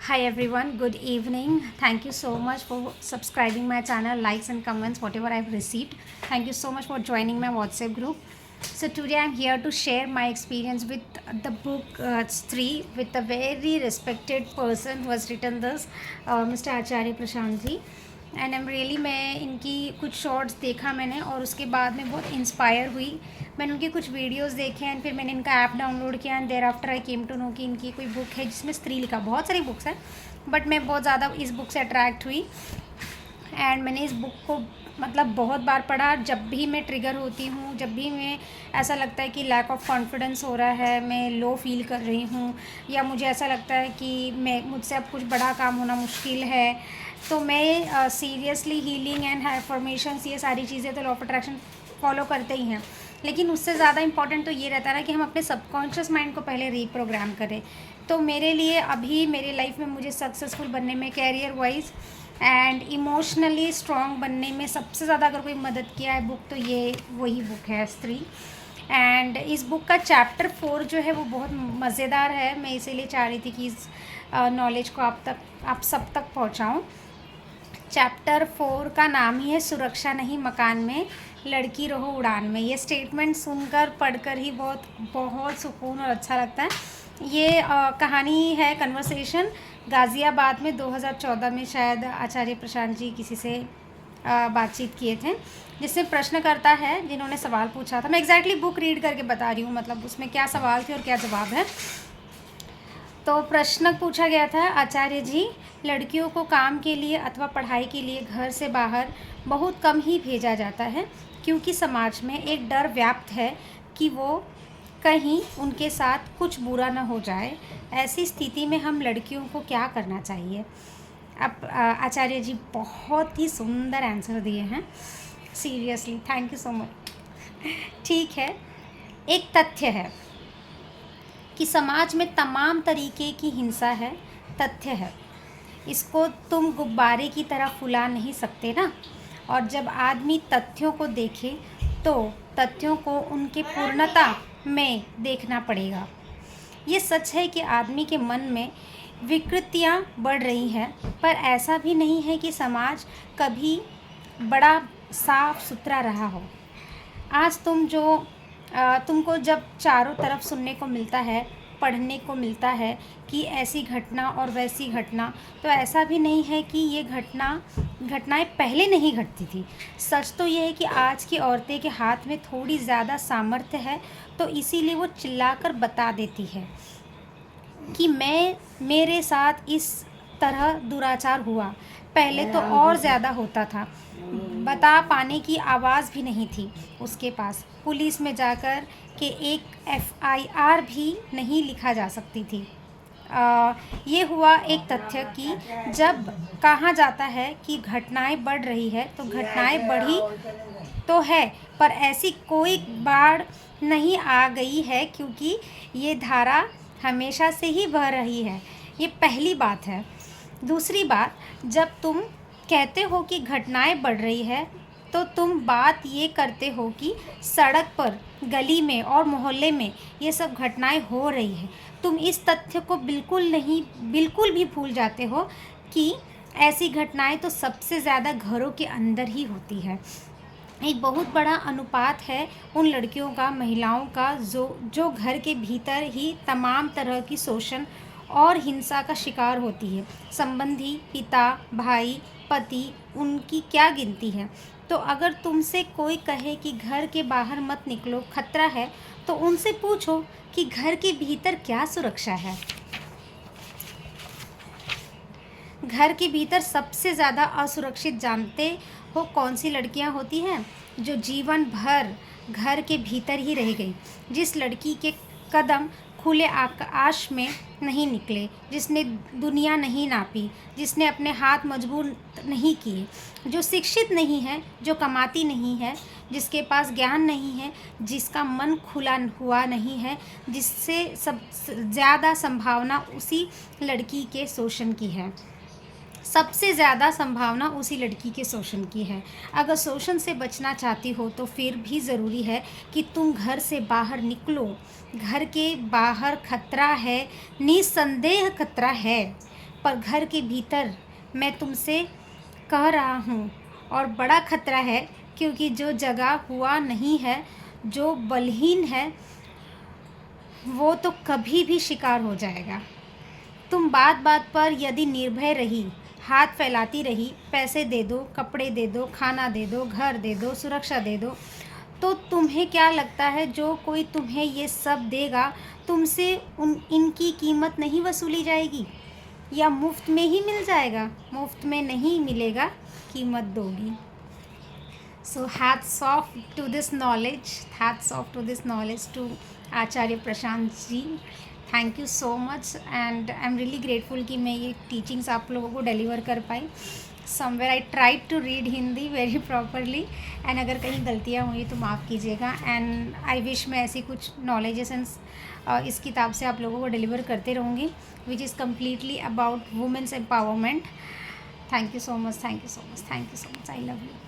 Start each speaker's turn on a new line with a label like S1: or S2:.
S1: Hi everyone, good evening. Thank you so much for subscribing my channel, likes and comments, whatever I've received. Thank you so much for joining my WhatsApp group. So today I'm here to share my experience with the book Stree with a very respected person who has written this, Mr. Acharya Prashant ji. And am really मैं इनकी कुछ shorts देखा मैंने और उसके बाद में बहुत इंस्पायर हुई। मैंने उनकी कुछ वीडियोस देखे एंड फिर मैंने इनका ऐप डाउनलोड किया and thereafter I came to know कि इनकी कोई बुक है जिसमें स्त्री लिखा। बहुत सारी बुक्स हैं बट मैं बहुत ज़्यादा इस बुक से अट्रैक्ट हुई एंड मैंने इस बुक को मतलब बहुत बार पढ़ा। जब भी मैं ट्रिगर होती हूँ, जब भी मैं ऐसा लगता है कि लैक ऑफ कॉन्फिडेंस हो रहा है, मैं लो फील कर रही हूँ या मुझे ऐसा लगता है कि मैं मुझसे अब कुछ बड़ा काम होना मुश्किल है, तो मैं सीरियसली हीलिंग एंड एफर्मेशंस ये सारी चीज़ें तो लॉ ऑफ अट्रैक्शन फॉलो करते ही हैं, लेकिन उससे ज़्यादा इंपॉर्टेंट तो ये रहता है ना कि हम अपने सबकॉन्शियस माइंड को पहले रीप्रोग्राम करें। तो मेरे लिए अभी मेरे लाइफ में मुझे सक्सेसफुल बनने में, career wise and emotionally strong बनने में सबसे ज़्यादा अगर कोई मदद किया है बुक तो ये वही बुक है स्त्री। एंड इस बुक का चैप्टर 4 जो है वो बहुत मज़ेदार है। मैं इसीलिए चाह रही थी कि इस नॉलेज को आप सब तक पहुँचाऊँ। चैप्टर 4 का नाम ही है सुरक्षा नहीं मकान में, लड़की रहो उड़ान में। ये स्टेटमेंट सुनकर पढ़कर ही बहुत बहुत सुकून और अच्छा लगता है। ये कहानी है कन्वर्सेशन गाज़ियाबाद में 2014 में शायद आचार्य प्रशांत जी किसी से बातचीत किए थे, जिसमें प्रश्न करता है जिन्होंने सवाल पूछा था। मैं एग्जैक्टली बुक रीड करके बता रही हूँ, मतलब उसमें क्या सवाल थे और क्या जवाब है। तो प्रश्न पूछा गया था, आचार्य जी लड़कियों को काम के लिए अथवा पढ़ाई के लिए घर से बाहर बहुत कम ही भेजा जाता है क्योंकि समाज में एक डर व्याप्त है कि वो कहीं उनके साथ कुछ बुरा न हो जाए। ऐसी स्थिति में हम लड़कियों को क्या करना चाहिए? अब आचार्य जी बहुत ही सुंदर आंसर दिए हैं, seriously thank you so much. ठीक है, एक तथ्य है कि समाज में तमाम तरीके की हिंसा है, तथ्य है, इसको तुम गुब्बारे की तरह फुला नहीं सकते ना। और जब आदमी तथ्यों को देखे तो तथ्यों को उनके पूर्णता में देखना पड़ेगा। ये सच है कि आदमी के मन में विकृतियाँ बढ़ रही हैं, पर ऐसा भी नहीं है कि समाज कभी बड़ा साफ सुथरा रहा हो। आज तुमको जब चारों तरफ सुनने को मिलता है, पढ़ने को मिलता है कि ऐसी घटना और वैसी घटना, तो ऐसा भी नहीं है कि ये घटनाएं पहले नहीं घटती थी। सच तो ये है कि आज की औरतें के हाथ में थोड़ी ज़्यादा सामर्थ्य है, तो इसीलिए वो चिल्लाकर बता देती है कि मेरे साथ इस तरह दुराचार हुआ। पहले तो और ज़्यादा होता था, बता पाने की आवाज़ भी नहीं थी उसके पास। पुलिस में जाकर के एक एफआईआर भी नहीं लिखा जा सकती थी। ये हुआ एक तथ्य कि जब कहा जाता है कि घटनाएं बढ़ रही है तो घटनाएं बढ़ी तो है, पर ऐसी कोई बाढ़ नहीं आ गई है क्योंकि ये धारा हमेशा से ही बह रही है। ये पहली बात है। दूसरी बात, जब तुम कहते हो कि घटनाएं बढ़ रही है तो तुम बात ये करते हो कि सड़क पर, गली में और मोहल्ले में ये सब घटनाएं हो रही है। तुम इस तथ्य को बिल्कुल भी भूल जाते हो कि ऐसी घटनाएं तो सबसे ज़्यादा घरों के अंदर ही होती है। एक बहुत बड़ा अनुपात है उन लड़कियों का, महिलाओं का जो घर के भीतर ही तमाम तरह की शोषण और हिंसा का शिकार होती है। संबंधी, पिता, भाई, पति, उनकी क्या गिनती है। तो अगर तुमसे कोई कहे कि घर के बाहर मत निकलो, खतरा है, तो उनसे पूछो कि घर के भीतर क्या सुरक्षा है। घर के भीतर सबसे ज़्यादा असुरक्षित जानते हो कौन सी लड़कियां होती हैं? जो जीवन भर घर के भीतर ही रह गई, जिस लड़की के कदम खुले आकाश में नहीं निकले, जिसने दुनिया नहीं नापी, जिसने अपने हाथ मजबूर नहीं किए, जो शिक्षित नहीं है, जो कमाती नहीं है, जिसके पास ज्ञान नहीं है, जिसका मन खुला हुआ नहीं है, जिससे सब ज़्यादा संभावना उसी लड़की के शोषण की है। सबसे ज़्यादा संभावना उसी लड़की के शोषण की है। अगर शोषण से बचना चाहती हो तो फिर भी ज़रूरी है कि तुम घर से बाहर निकलो। घर के बाहर खतरा है, निस्संदेह खतरा है, पर घर के भीतर मैं तुमसे कह रहा हूँ, और बड़ा खतरा है, क्योंकि जो जगा हुआ नहीं है, जो बलहीन है, वो तो कभी भी शिकार हो जाएगा। तुम बात बात पर यदि निर्भय रही, हाथ फैलाती रही, पैसे दे दो, कपड़े दे दो, खाना दे दो, घर दे दो, सुरक्षा दे दो, तो तुम्हें क्या लगता है जो कोई तुम्हें ये सब देगा, तुमसे इनकी कीमत नहीं वसूली जाएगी, या मुफ्त में ही मिल जाएगा? मुफ्त में नहीं मिलेगा, कीमत दोगी। So hats off to this knowledge, hats off to this knowledge to Acharya Prashant ji. Thank you so much, and I am really grateful कि मैं ये टीचिंग्स आप लोगों को डिलीवर कर पाई। Somewhere I tried to read Hindi very properly, and अगर कहीं गलतियाँ हुई तो माफ़ कीजिएगा। एंड आई विश मैं ऐसी कुछ नॉलेजेस एंड इस किताब से आप लोगों को डिलीवर करते रहूँगी, which is completely about women's empowerment. Thank you so much, thank you so much, thank you so much, I love you.